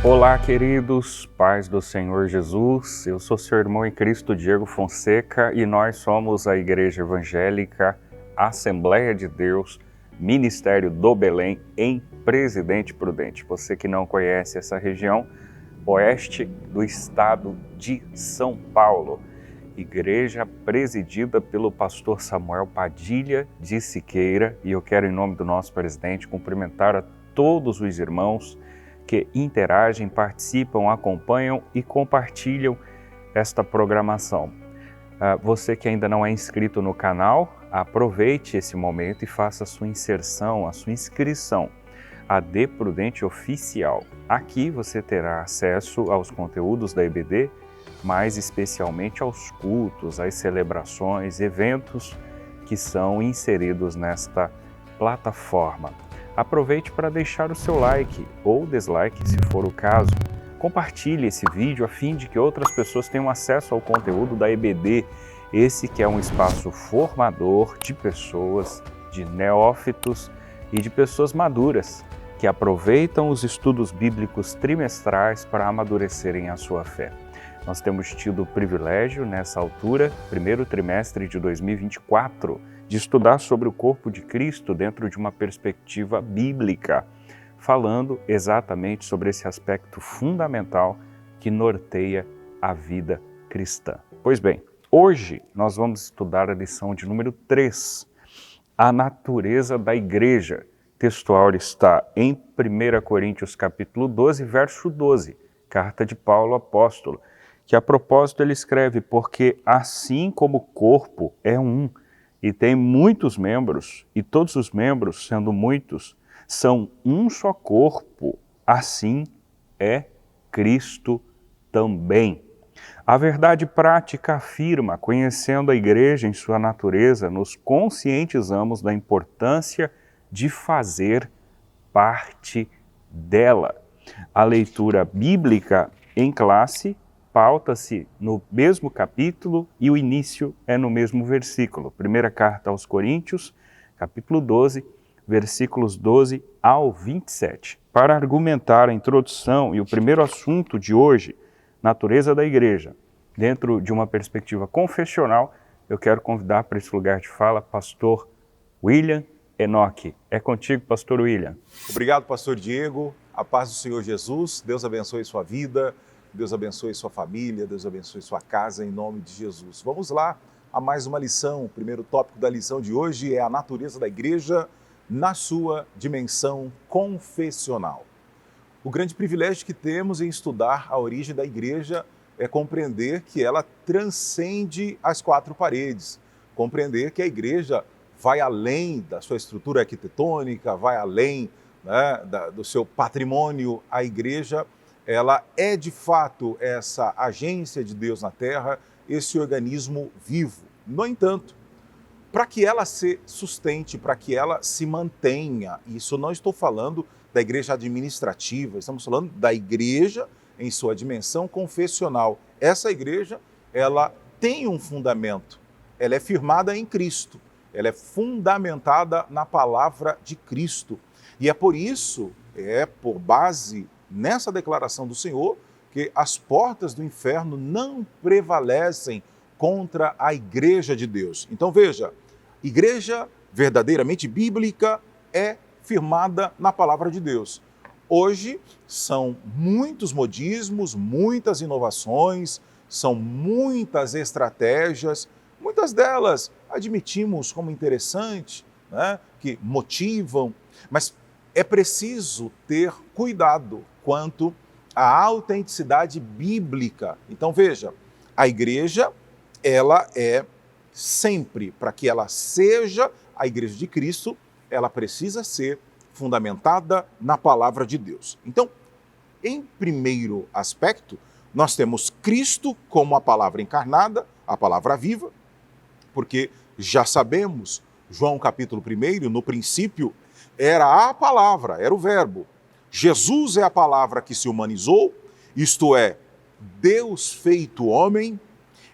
Olá, queridos, paz do Senhor Jesus. Eu sou seu irmão em Cristo, Diego Fonseca, e nós somos a Igreja Evangélica Assembleia de Deus, Ministério do Belém, em Presidente Prudente. Você que não conhece essa região, oeste do estado de São Paulo. Igreja presidida pelo pastor Samuel Padilha de Siqueira, e eu quero, em nome do nosso presidente, cumprimentar a todos os irmãos que interagem, participam, acompanham e compartilham esta programação. Você que ainda não é inscrito no canal, aproveite esse momento e faça a sua inserção, a sua inscrição. AD Prudente Oficial. Aqui você terá acesso aos conteúdos da EBD, mais especialmente aos cultos, às celebrações, eventos que são inseridos nesta plataforma. Aproveite para deixar o seu like ou dislike, se for o caso. Compartilhe esse vídeo a fim de que outras pessoas tenham acesso ao conteúdo da EBD, esse que é um espaço formador de pessoas, de neófitos e de pessoas maduras, que aproveitam os estudos bíblicos trimestrais para amadurecerem a sua fé. Nós temos tido o privilégio, nessa altura, primeiro trimestre de 2024, de estudar sobre o corpo de Cristo dentro de uma perspectiva bíblica, falando exatamente sobre esse aspecto fundamental que norteia a vida cristã. Pois bem, hoje nós vamos estudar a lição de número 3, a natureza da igreja. O textual está em 1 Coríntios capítulo 12, verso 12, carta de Paulo apóstolo, que a propósito ele escreve: porque assim como o corpo é um, e tem muitos membros, e todos os membros, sendo muitos, são um só corpo, assim é Cristo também. A verdade prática afirma: conhecendo a igreja em sua natureza, nos conscientizamos da importância de fazer parte dela. A leitura bíblica em classe pauta-se no mesmo capítulo e o início é no mesmo versículo. Primeira carta aos Coríntios, capítulo 12, versículos 12 ao 27. Para argumentar a introdução e o primeiro assunto de hoje, natureza da igreja, dentro de uma perspectiva confessional, eu quero convidar para esse lugar de fala pastor William Enoque. É contigo, pastor William. Obrigado, pastor Diego. A paz do Senhor Jesus. Deus abençoe sua vida. Deus abençoe sua família, Deus abençoe sua casa, em nome de Jesus. Vamos lá a mais uma lição. O primeiro tópico da lição de hoje é a natureza da igreja na sua dimensão confessional. O grande privilégio que temos em estudar a origem da igreja é compreender que ela transcende as quatro paredes, compreender que a igreja vai além da sua estrutura arquitetônica, vai além, do seu patrimônio. A igreja, ela é de fato essa agência de Deus na Terra, esse organismo vivo. No entanto, para que ela se sustente, para que ela se mantenha, isso não estou falando da igreja administrativa, estamos falando da igreja em sua dimensão confessional. Essa igreja, ela tem um fundamento, ela é firmada em Cristo, ela é fundamentada na palavra de Cristo. E é por isso, por base nessa declaração do Senhor, que as portas do inferno não prevalecem contra a igreja de Deus. Então veja, igreja verdadeiramente bíblica é firmada na palavra de Deus. Hoje são muitos modismos, muitas inovações, são muitas estratégias, muitas delas admitimos como interessante, que motivam, mas é preciso ter cuidado quanto à autenticidade bíblica. Então veja, a igreja, ela é sempre, para que ela seja a igreja de Cristo, ela precisa ser fundamentada na palavra de Deus. Então, em primeiro aspecto, nós temos Cristo como a palavra encarnada, a palavra viva, porque já sabemos, João capítulo 1, no princípio era a palavra, era o verbo. Jesus é a palavra que se humanizou, isto é, Deus feito homem,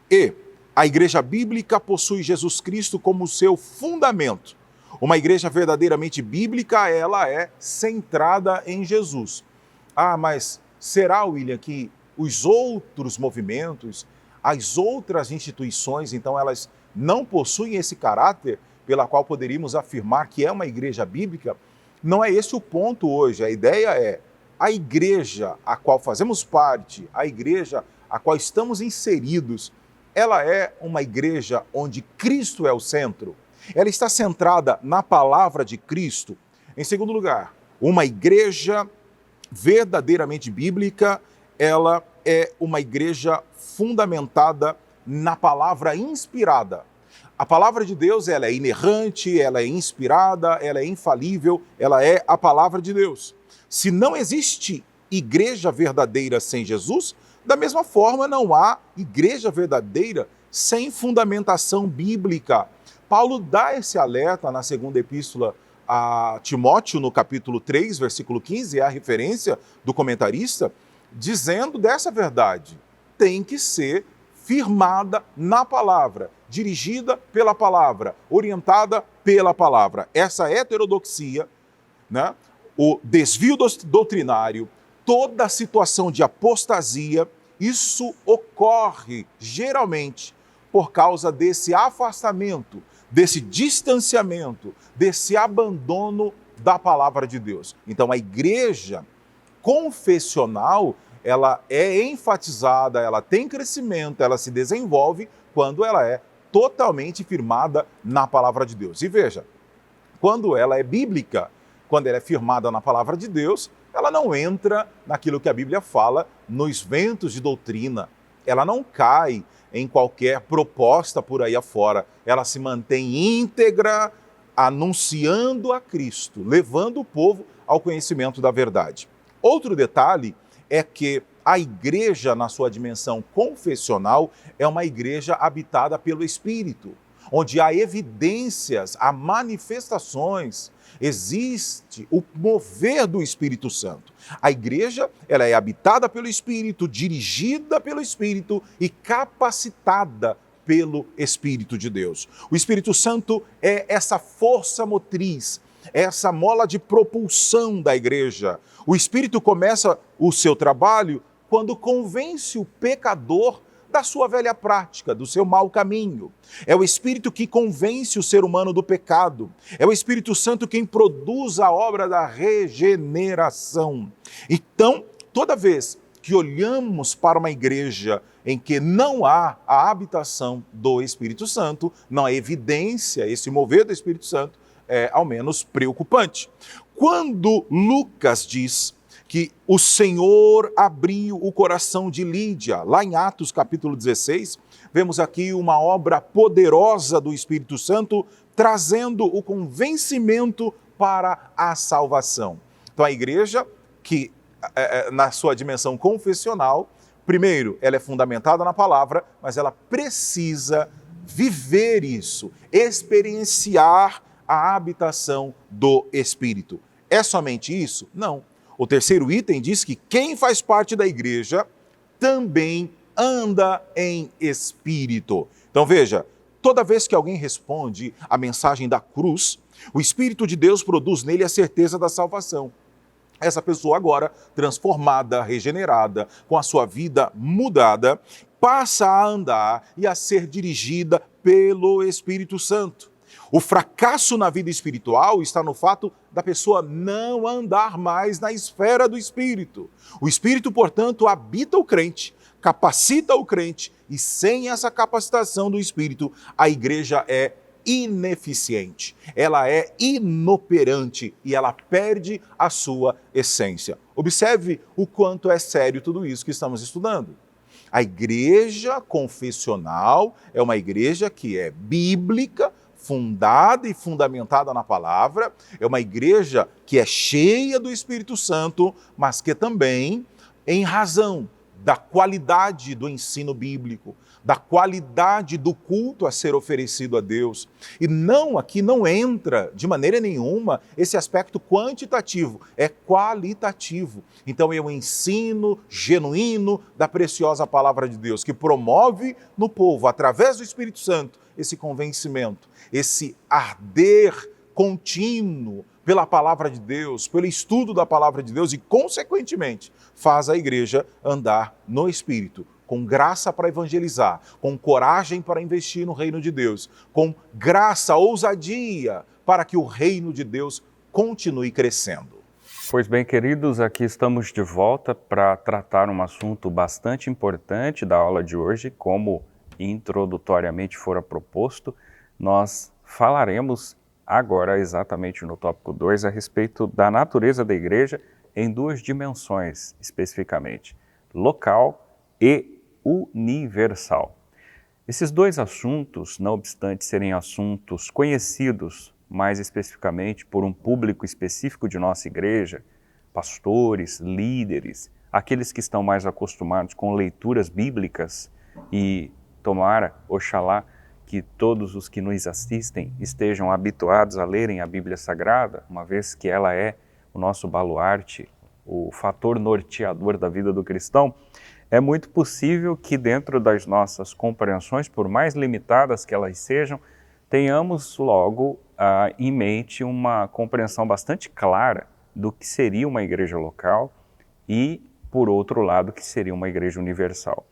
e a igreja bíblica possui Jesus Cristo como seu fundamento. Uma igreja verdadeiramente bíblica, ela é centrada em Jesus. Ah, mas Será, William, que os outros movimentos, as outras instituições, então elas não possuem esse caráter pela qual poderíamos afirmar que é uma igreja bíblica? Não é esse o ponto hoje. A ideia é a igreja a qual fazemos parte, a igreja a qual estamos inseridos, ela é uma igreja onde Cristo é o centro. Ela está centrada na palavra de Cristo. Em segundo lugar, uma igreja verdadeiramente bíblica, ela é uma igreja fundamentada na palavra inspirada. A palavra de Deus, ela é inerrante, ela é inspirada, ela é infalível, ela é a palavra de Deus. Se não existe igreja verdadeira sem Jesus, da mesma forma não há igreja verdadeira sem fundamentação bíblica. Paulo dá esse alerta na segunda epístola a Timóteo, no capítulo 3, versículo 15, é a referência do comentarista, dizendo dessa verdade. Tem que ser firmada na palavra, dirigida pela palavra, orientada pela palavra. Essa heterodoxia, né, o desvio doutrinário, toda a situação de apostasia, isso ocorre geralmente por causa desse afastamento, desse distanciamento, desse abandono da palavra de Deus. Então a igreja confessional, ela é enfatizada, ela tem crescimento, ela se desenvolve quando ela é totalmente firmada na palavra de Deus. E veja, quando ela é bíblica, quando ela é firmada na palavra de Deus, ela não entra naquilo que a Bíblia fala, nos ventos de doutrina. Ela não cai em qualquer proposta por aí afora. Ela se mantém íntegra, anunciando a Cristo, levando o povo ao conhecimento da verdade. Outro detalhe é que a igreja, na sua dimensão confessional, é uma igreja habitada pelo Espírito, onde há evidências, há manifestações, existe o mover do Espírito Santo. A igreja, ela é habitada pelo Espírito, dirigida pelo Espírito e capacitada pelo Espírito de Deus. O Espírito Santo é essa força motriz, essa mola de propulsão da igreja. O Espírito começa o seu trabalho quando convence o pecador da sua velha prática, do seu mau caminho. É o Espírito que convence o ser humano do pecado. É o Espírito Santo quem produz a obra da regeneração. Então, toda vez que olhamos para uma igreja em que não há a habitação do Espírito Santo, não há evidência, esse mover do Espírito Santo é ao menos preocupante. Quando Lucas diz que o Senhor abriu o coração de Lídia, lá em Atos capítulo 16, vemos aqui uma obra poderosa do Espírito Santo, trazendo o convencimento para a salvação. Então a igreja, que na sua dimensão confessional, primeiro, ela é fundamentada na palavra, mas ela precisa viver isso, experienciar a habitação do Espírito. É somente isso? Não. O terceiro item diz que quem faz parte da igreja também anda em espírito. Então veja, toda vez que alguém responde à mensagem da cruz, o Espírito de Deus produz nele a certeza da salvação. Essa pessoa agora, transformada, regenerada, com a sua vida mudada, passa a andar e a ser dirigida pelo Espírito Santo. O fracasso na vida espiritual está no fato da pessoa não andar mais na esfera do Espírito. O Espírito, portanto, habita o crente, capacita o crente, e sem essa capacitação do Espírito, a igreja é ineficiente, ela é inoperante e ela perde a sua essência. Observe o quanto é sério tudo isso que estamos estudando. A igreja confessional é uma igreja que é bíblica, fundada e fundamentada na palavra, é uma igreja que é cheia do Espírito Santo, mas que também, em razão da qualidade do ensino bíblico, da qualidade do culto a ser oferecido a Deus. E aqui não entra de maneira nenhuma esse aspecto quantitativo, é qualitativo. Então é um ensino genuíno da preciosa palavra de Deus, que promove no povo, através do Espírito Santo, esse convencimento, esse arder contínuo pela palavra de Deus, pelo estudo da palavra de Deus e, consequentemente, faz a igreja andar no Espírito, com graça para evangelizar, com coragem para investir no reino de Deus, com graça, ousadia para que o reino de Deus continue crescendo. Pois bem, queridos, aqui estamos de volta para tratar um assunto bastante importante da aula de hoje. Como introdutoriamente fora proposto, nós falaremos agora, exatamente no tópico 2, a respeito da natureza da igreja em duas dimensões, especificamente, local e universal. Esses dois assuntos, não obstante serem assuntos conhecidos mais especificamente por um público específico de nossa igreja, pastores, líderes, aqueles que estão mais acostumados com leituras bíblicas, e tomara, oxalá, que todos os que nos assistem estejam habituados a lerem a Bíblia Sagrada, uma vez que ela é o nosso baluarte, o fator norteador da vida do cristão. É muito possível que dentro das nossas compreensões, por mais limitadas que elas sejam, tenhamos logo em mente uma compreensão bastante clara do que seria uma igreja local e, por outro lado, que seria uma igreja universal.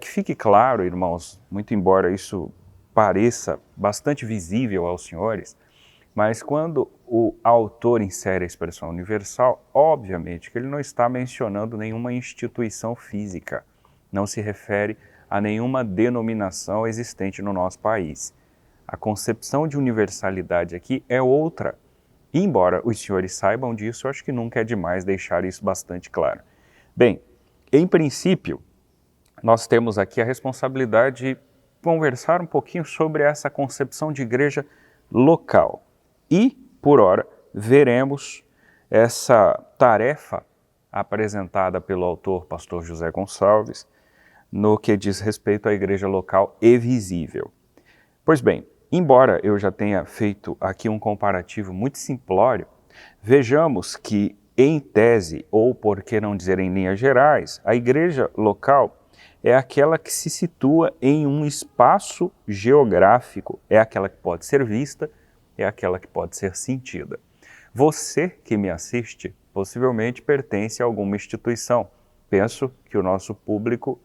Que fique claro, irmãos, muito embora isso pareça bastante visível aos senhores, mas quando o autor insere a expressão universal, obviamente que ele não está mencionando nenhuma instituição física, não se refere a nenhuma denominação existente no nosso país. A concepção de universalidade aqui é outra. E embora os senhores saibam disso, eu acho que nunca é demais deixar isso bastante claro. Bem, em princípio, nós temos aqui a responsabilidade de conversar um pouquinho sobre essa concepção de igreja local. E, por ora, veremos essa tarefa apresentada pelo autor pastor José Gonçalves no que diz respeito à igreja local e visível. Pois bem, embora eu já tenha feito aqui um comparativo muito simplório, vejamos que, em tese, ou por que não dizer em linhas gerais, a igreja local é aquela que se situa em um espaço geográfico, é aquela que pode ser vista, é aquela que pode ser sentida. Você que me assiste possivelmente pertence a alguma instituição. Penso que o nosso público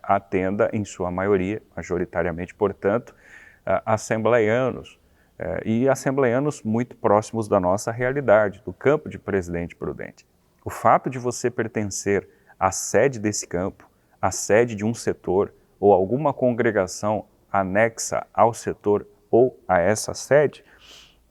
atenda, em sua maioria, majoritariamente, portanto, assembleianos, e assembleianos muito próximos da nossa realidade, do campo de Presidente Prudente. O fato de você pertencer à sede desse campo, à sede de um setor ou alguma congregação anexa ao setor ou a essa sede,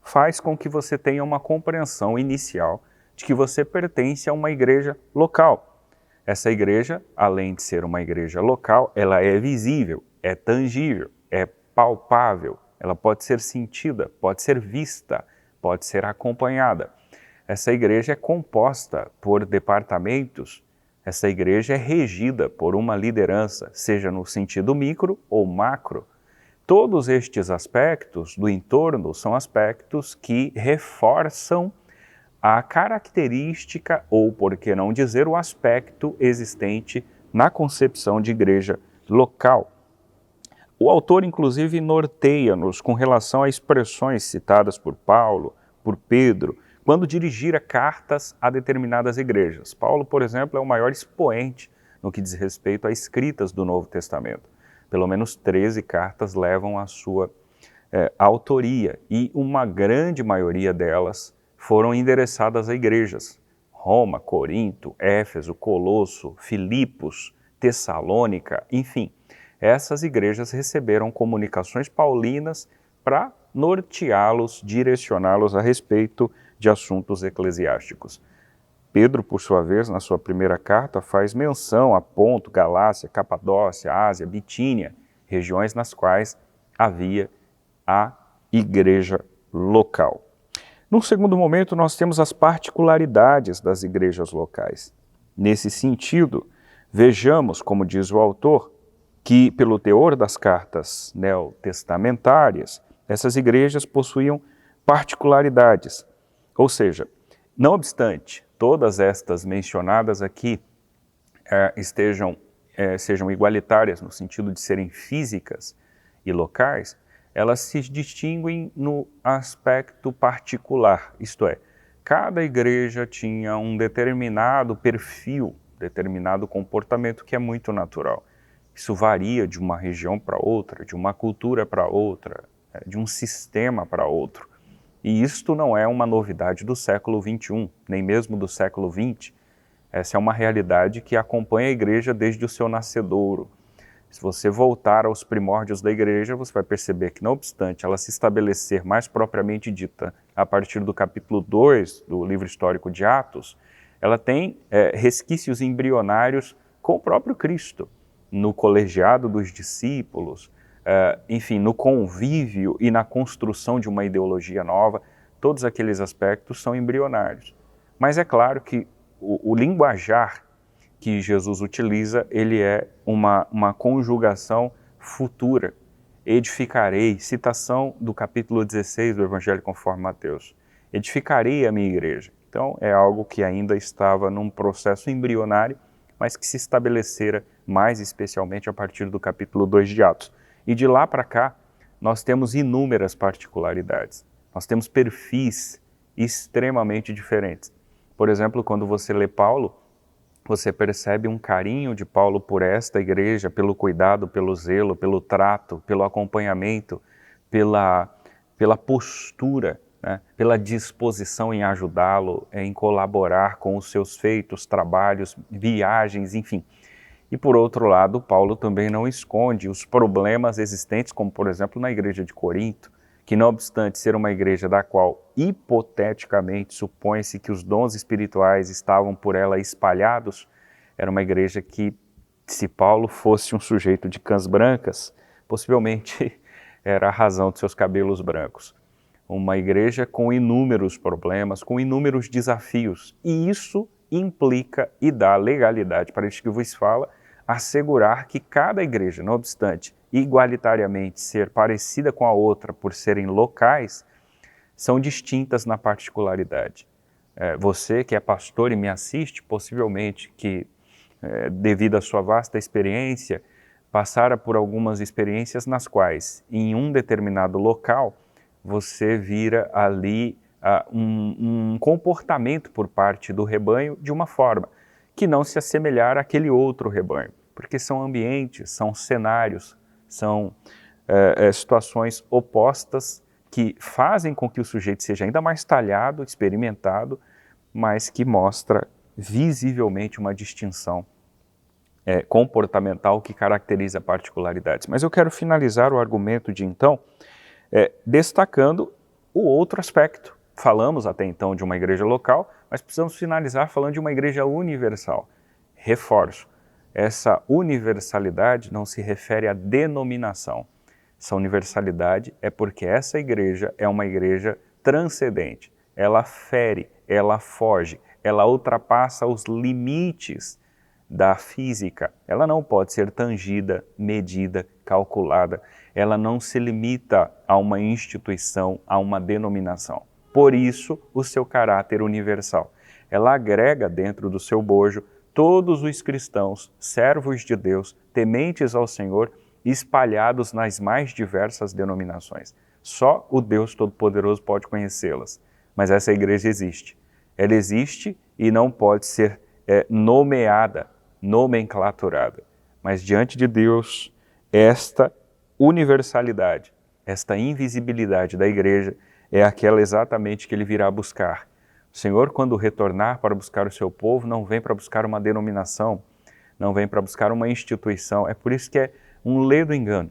faz com que você tenha uma compreensão inicial de que você pertence a uma igreja local. Essa igreja, além de ser uma igreja local, ela é visível, é tangível, é palpável, ela pode ser sentida, pode ser vista, pode ser acompanhada. Essa igreja é composta por departamentos, essa igreja é regida por uma liderança, seja no sentido micro ou macro. Todos estes aspectos do entorno são aspectos que reforçam a característica, ou por que não dizer, o aspecto existente na concepção de igreja local. O autor, inclusive, norteia-nos com relação a expressões citadas por Paulo, por Pedro, quando dirigira cartas a determinadas igrejas. Paulo, por exemplo, é o maior expoente no que diz respeito a escritas do Novo Testamento. Pelo menos 13 cartas levam a sua autoria, e uma grande maioria delas foram endereçadas a igrejas. Roma, Corinto, Éfeso, Colosso, Filipos, Tessalônica, enfim. Essas igrejas receberam comunicações paulinas para norteá-los, direcioná-los a respeito de assuntos eclesiásticos. Pedro, por sua vez, na sua primeira carta, faz menção a Ponto, Galácia, Capadócia, Ásia, Bitínia, regiões nas quais havia a igreja local. Num segundo momento, nós temos as particularidades das igrejas locais. Nesse sentido, vejamos, como diz o autor, que, pelo teor das cartas neotestamentárias, essas igrejas possuíam particularidades. Ou seja, não obstante todas estas mencionadas aqui sejam igualitárias no sentido de serem físicas e locais, elas se distinguem no aspecto particular, isto é, cada igreja tinha um determinado perfil, determinado comportamento que é muito natural. Isso varia de uma região para outra, de uma cultura para outra, de um sistema para outro. E isto não é uma novidade do século XXI, nem mesmo do século XX. Essa é uma realidade que acompanha a igreja desde o seu nascedouro. Se você voltar aos primórdios da igreja, você vai perceber que, não obstante ela se estabelecer mais propriamente dita a partir do capítulo 2 do livro histórico de Atos, ela tem resquícios embrionários com o próprio Cristo, no colegiado dos discípulos, enfim, no convívio e na construção de uma ideologia nova. Todos aqueles aspectos são embrionários. Mas é claro que o linguajar que Jesus utiliza, ele é uma conjugação futura. Edificarei, citação do capítulo 16 do Evangelho conforme Mateus. Edificarei a minha igreja. Então, é algo que ainda estava num processo embrionário, mas que se estabelecera mais especialmente a partir do capítulo 2 de Atos. E de lá para cá, nós temos inúmeras particularidades. Nós temos perfis extremamente diferentes. Por exemplo, quando você lê Paulo, você percebe um carinho de Paulo por esta igreja, pelo cuidado, pelo zelo, pelo trato, pelo acompanhamento, pela postura, né? Pela disposição em ajudá-lo, em colaborar com os seus feitos, trabalhos, viagens, enfim. E por outro lado, Paulo também não esconde os problemas existentes, como por exemplo na igreja de Corinto, que não obstante ser uma igreja da qual, hipoteticamente, supõe-se que os dons espirituais estavam por ela espalhados, era uma igreja que, se Paulo fosse um sujeito de cãs brancas, possivelmente era a razão de seus cabelos brancos. Uma igreja com inúmeros problemas, com inúmeros desafios, e isso implica e dá legalidade para isso que vos fala, assegurar que cada igreja, não obstante igualitariamente ser parecida com a outra por serem locais, são distintas na particularidade. Você que é pastor e me assiste, possivelmente que, devido à sua vasta experiência, passara por algumas experiências nas quais, em um determinado local, você vira ali um comportamento por parte do rebanho de uma forma que não se assemelhar àquele outro rebanho, porque são ambientes, são cenários, são situações opostas que fazem com que o sujeito seja ainda mais talhado, experimentado, mas que mostra visivelmente uma distinção comportamental que caracteriza particularidades. Mas eu quero finalizar o argumento de então destacando o outro aspecto. Falamos até então de uma igreja local, mas precisamos finalizar falando de uma igreja universal. Reforço, essa universalidade não se refere à denominação. Essa universalidade é porque essa igreja é uma igreja transcendente. Ela fere, ela foge, ela ultrapassa os limites da física. Ela não pode ser tangida, medida, calculada. Ela não se limita a uma instituição, a uma denominação. Por isso, o seu caráter universal. Ela agrega dentro do seu bojo todos os cristãos, servos de Deus, tementes ao Senhor, espalhados nas mais diversas denominações. Só o Deus Todo-Poderoso pode conhecê-las. Mas essa igreja existe. Ela existe e não pode ser nomeada, nomenclaturada. Mas diante de Deus, esta universalidade, esta invisibilidade da igreja é aquela exatamente que ele virá buscar. O Senhor, quando retornar para buscar o seu povo, não vem para buscar uma denominação, não vem para buscar uma instituição. É por isso que é um ledo engano.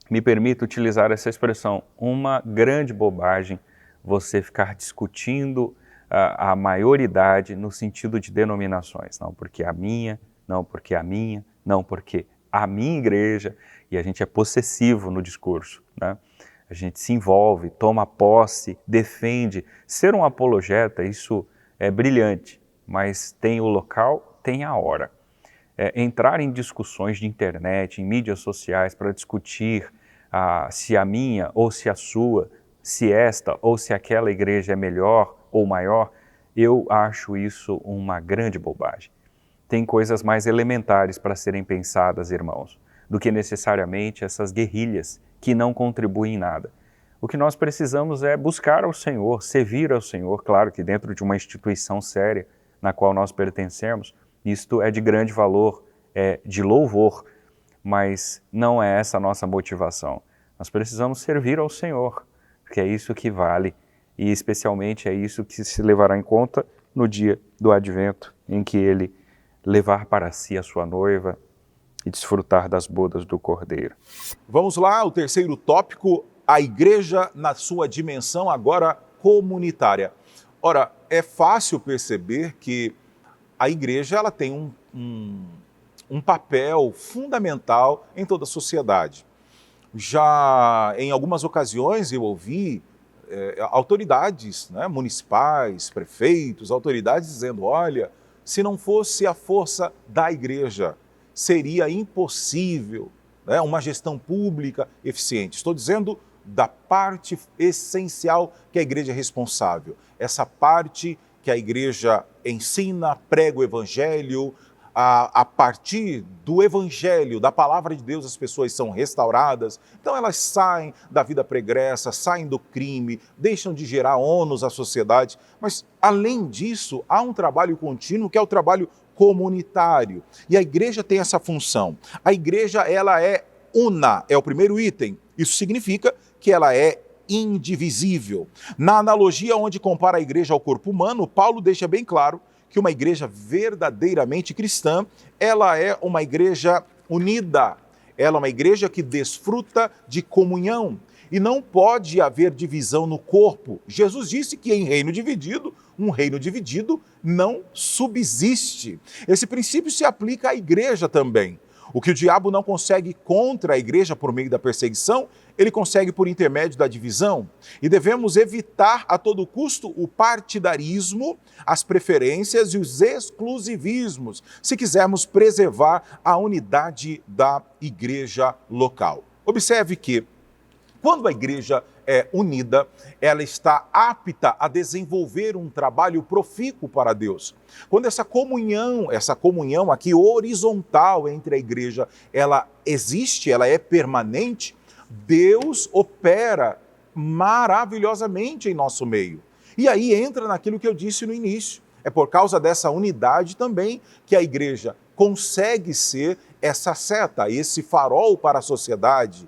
Me permito utilizar essa expressão, uma grande bobagem você ficar discutindo a maioridade no sentido de denominações. Não porque a minha, não porque a minha, não porque a minha igreja, e a gente é possessivo no discurso, né? A gente se envolve, toma posse, defende. Ser um apologeta, isso é brilhante, mas tem o local, tem a hora. Entrar em discussões de internet, em mídias sociais, para discutir se a minha ou se a sua, se esta ou se aquela igreja é melhor ou maior, eu acho isso uma grande bobagem. Tem coisas mais elementares para serem pensadas, irmãos, do que necessariamente essas guerrilhas que não contribuem em nada. O que nós precisamos é buscar ao Senhor, servir ao Senhor, claro que dentro de uma instituição séria na qual nós pertencemos, isto é de grande valor, é de louvor, mas não é essa a nossa motivação. Nós precisamos servir ao Senhor, porque é isso que vale, e especialmente é isso que se levará em conta no dia do Advento, em que Ele levar para si a sua noiva e desfrutar das bodas do Cordeiro. Vamos lá, o terceiro tópico, a igreja na sua dimensão agora comunitária. Ora, é fácil perceber que a igreja ela tem um papel fundamental em toda a sociedade. Já em algumas ocasiões eu ouvi autoridades, né, municipais, prefeitos, autoridades dizendo, olha, se não fosse a força da igreja, seria impossível, né, uma gestão pública eficiente. Estou dizendo da parte essencial que a igreja é responsável, essa parte que a igreja ensina, prega o evangelho, a partir do evangelho, da palavra de Deus, as pessoas são restauradas, então elas saem da vida pregressa, saem do crime, deixam de gerar ônus à sociedade, mas além disso, há um trabalho contínuo que é o trabalho comunitário, e a igreja tem essa função. A igreja, ela é una, é o primeiro item, isso significa que ela é indivisível. Na analogia onde compara a igreja ao corpo humano, Paulo deixa bem claro que uma igreja verdadeiramente cristã, ela é uma igreja unida, ela é uma igreja que desfruta de comunhão e não pode haver divisão no corpo. Jesus disse que em reino dividido, um reino dividido não subsiste. Esse princípio se aplica à igreja também. O que o diabo não consegue contra a igreja por meio da perseguição, ele consegue por intermédio da divisão. E devemos evitar a todo custo o partidarismo, as preferências e os exclusivismos, se quisermos preservar a unidade da igreja local. Observe que, quando a igreja é unida, ela está apta a desenvolver um trabalho profícuo para Deus. Quando essa comunhão aqui horizontal entre a igreja, ela existe, ela é permanente, Deus opera maravilhosamente em nosso meio. E aí entra naquilo que eu disse no início. É por causa dessa unidade também que a igreja consegue ser essa seta, esse farol para a sociedade,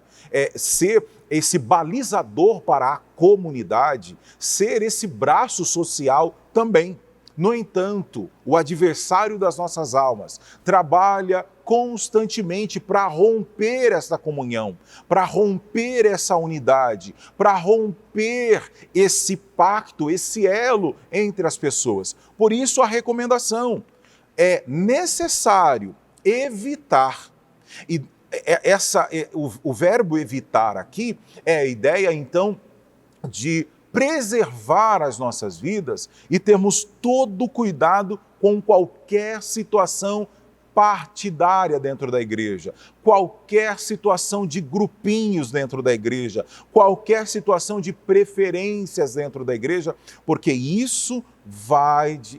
ser esse balizador para a comunidade, ser esse braço social também. No entanto, o adversário das nossas almas trabalha constantemente para romper essa comunhão, para romper essa unidade, para romper esse pacto, esse elo entre as pessoas. Por isso a recomendação é necessário evitar. E o verbo evitar aqui é a ideia, então, de preservar as nossas vidas e termos todo cuidado com qualquer situação partidária dentro da igreja, qualquer situação de grupinhos dentro da igreja, qualquer situação de preferências dentro da igreja, porque isso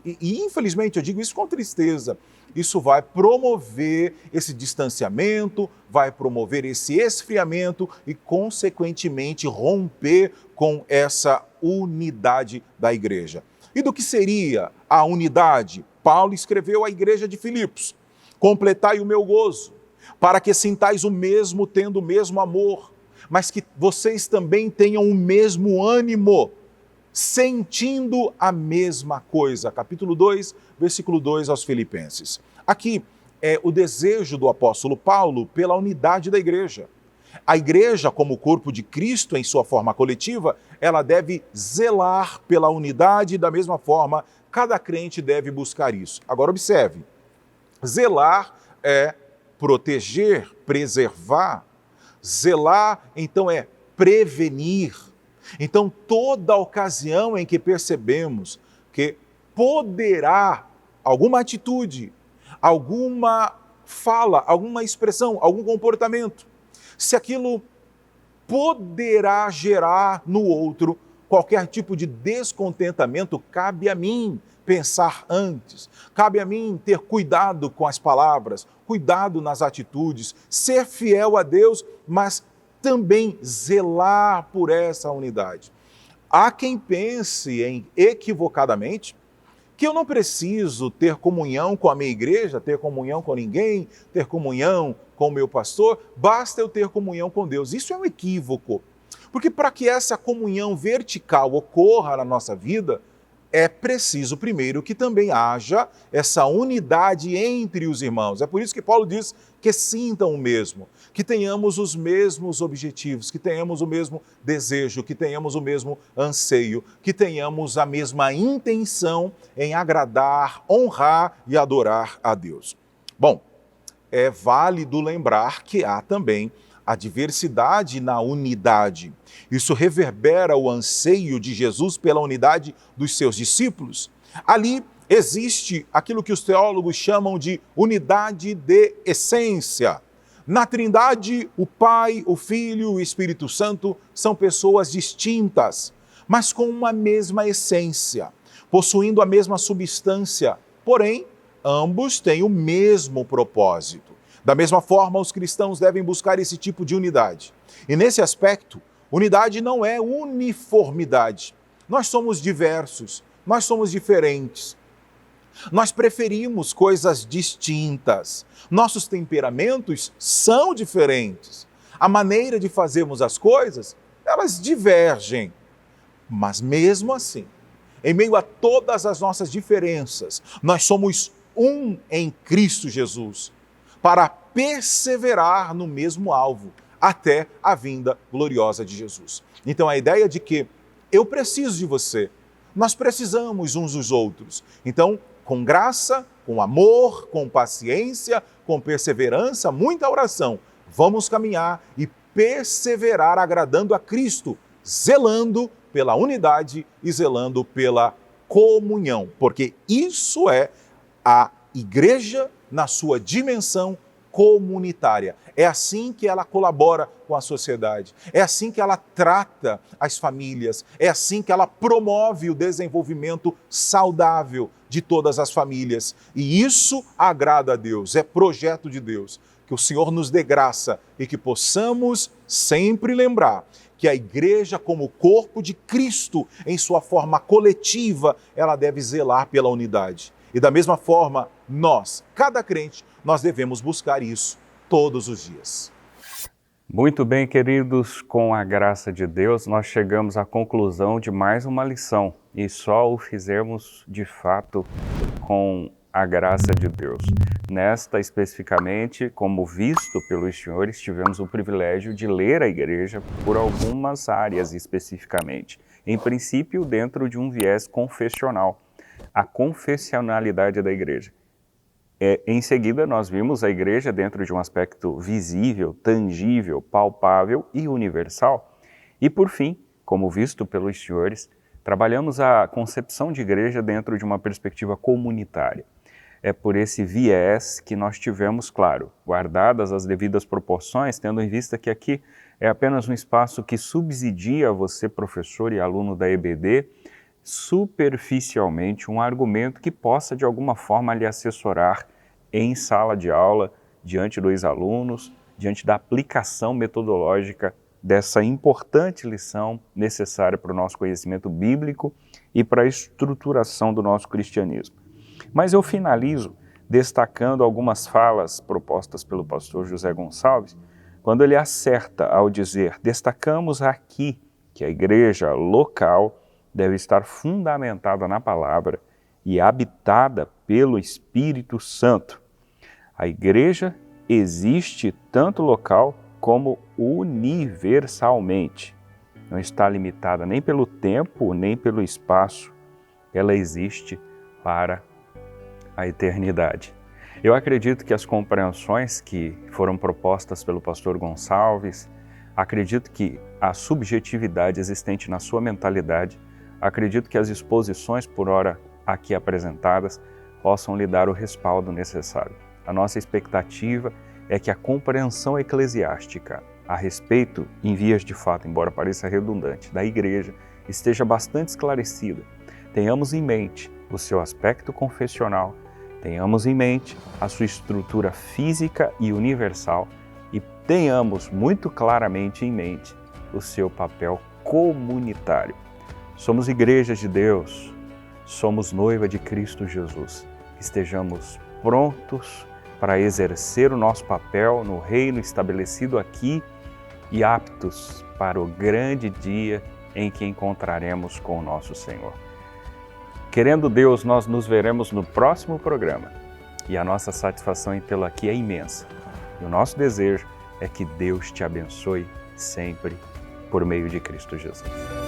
e infelizmente eu digo isso com tristeza, isso vai promover esse distanciamento, vai promover esse esfriamento e, consequentemente, romper com essa unidade da igreja. E do que seria a unidade? Paulo escreveu à igreja de Filipos: completai o meu gozo, para que sintais o mesmo, tendo o mesmo amor, mas que vocês também tenham o mesmo ânimo, sentindo a mesma coisa. Capítulo 2, versículo 2 aos Filipenses. Aqui é o desejo do apóstolo Paulo pela unidade da igreja. A igreja, como corpo de Cristo em sua forma coletiva, ela deve zelar pela unidade e da mesma forma, cada crente deve buscar isso. Agora observe, zelar é proteger, preservar. Zelar, então, é prevenir. Então, toda ocasião em que percebemos que poderá alguma atitude, alguma fala, alguma expressão, algum comportamento, se aquilo poderá gerar no outro qualquer tipo de descontentamento, cabe a mim pensar antes, cabe a mim ter cuidado com as palavras, cuidado nas atitudes, ser fiel a Deus, mas também zelar por essa unidade. Há quem pense equivocadamente que eu não preciso ter comunhão com a minha igreja, ter comunhão com ninguém, ter comunhão com o meu pastor, basta eu ter comunhão com Deus. Isso é um equívoco, porque para que essa comunhão vertical ocorra na nossa vida, é preciso primeiro que também haja essa unidade entre os irmãos. É por isso que Paulo diz que sintam o mesmo, que tenhamos os mesmos objetivos, que tenhamos o mesmo desejo, que tenhamos o mesmo anseio, que tenhamos a mesma intenção em agradar, honrar e adorar a Deus. Bom, é válido lembrar que há também a diversidade na unidade. Isso reverbera o anseio de Jesus pela unidade dos seus discípulos. Ali existe aquilo que os teólogos chamam de unidade de essência. Na Trindade, o Pai, o Filho e o Espírito Santo são pessoas distintas, mas com uma mesma essência, possuindo a mesma substância, porém, ambos têm o mesmo propósito. Da mesma forma, os cristãos devem buscar esse tipo de unidade. E nesse aspecto, unidade não é uniformidade. Nós somos diversos, nós somos diferentes. Nós preferimos coisas distintas. Nossos temperamentos são diferentes. A maneira de fazermos as coisas, elas divergem. Mas mesmo assim, em meio a todas as nossas diferenças, nós somos um em Cristo Jesus, para perseverar no mesmo alvo, até a vinda gloriosa de Jesus. Então a ideia de que eu preciso de você, nós precisamos uns dos outros. Então, com graça, com amor, com paciência, com perseverança, muita oração, vamos caminhar e perseverar agradando a Cristo, zelando pela unidade e zelando pela comunhão, porque isso é a igreja na sua dimensão comunitária. É assim que ela colabora com a sociedade, é assim que ela trata as famílias, é assim que ela promove o desenvolvimento saudável de todas as famílias. E isso agrada a Deus, é projeto de Deus. Que o Senhor nos dê graça e que possamos sempre lembrar que a igreja, como corpo de Cristo, em sua forma coletiva, ela deve zelar pela unidade. E da mesma forma, nós, cada crente, nós devemos buscar isso todos os dias. Muito bem, queridos, com a graça de Deus, nós chegamos à conclusão de mais uma lição e só o fizemos de fato com a graça de Deus. Nesta especificamente, como visto pelos senhores, tivemos o privilégio de ler a igreja por algumas áreas especificamente. Em princípio, dentro de um viés confessional, a confessionalidade da igreja. Em seguida, nós vimos a igreja dentro de um aspecto visível, tangível, palpável e universal. E, por fim, como visto pelos senhores, trabalhamos a concepção de igreja dentro de uma perspectiva comunitária. É por esse viés que nós tivemos, claro, guardadas as devidas proporções, tendo em vista que aqui é apenas um espaço que subsidia você, professor e aluno da EBD, superficialmente um argumento que possa de alguma forma lhe assessorar em sala de aula, diante dos alunos, diante da aplicação metodológica dessa importante lição necessária para o nosso conhecimento bíblico e para a estruturação do nosso cristianismo. Mas eu finalizo destacando algumas falas propostas pelo pastor José Gonçalves, quando ele acerta ao dizer: destacamos aqui que a igreja local deve estar fundamentada na palavra e habitada pelo Espírito Santo. A igreja existe tanto local como universalmente. Não está limitada nem pelo tempo, nem pelo espaço. Ela existe para a eternidade. Eu acredito que as compreensões que foram propostas pelo pastor Gonçalves, acredito que a subjetividade existente na sua mentalidade, acredito que as exposições por hora aqui apresentadas possam lhe dar o respaldo necessário. A nossa expectativa é que a compreensão eclesiástica a respeito, em vias de fato, embora pareça redundante, da igreja, esteja bastante esclarecida. Tenhamos em mente o seu aspecto confessional, tenhamos em mente a sua estrutura física e universal e tenhamos muito claramente em mente o seu papel comunitário. Somos igreja de Deus, somos noiva de Cristo Jesus. Estejamos prontos para exercer o nosso papel no reino estabelecido aqui e aptos para o grande dia em que encontraremos com o nosso Senhor. Querendo Deus, nós nos veremos no próximo programa e a nossa satisfação em tê-lo aqui é imensa. E o nosso desejo é que Deus te abençoe sempre por meio de Cristo Jesus.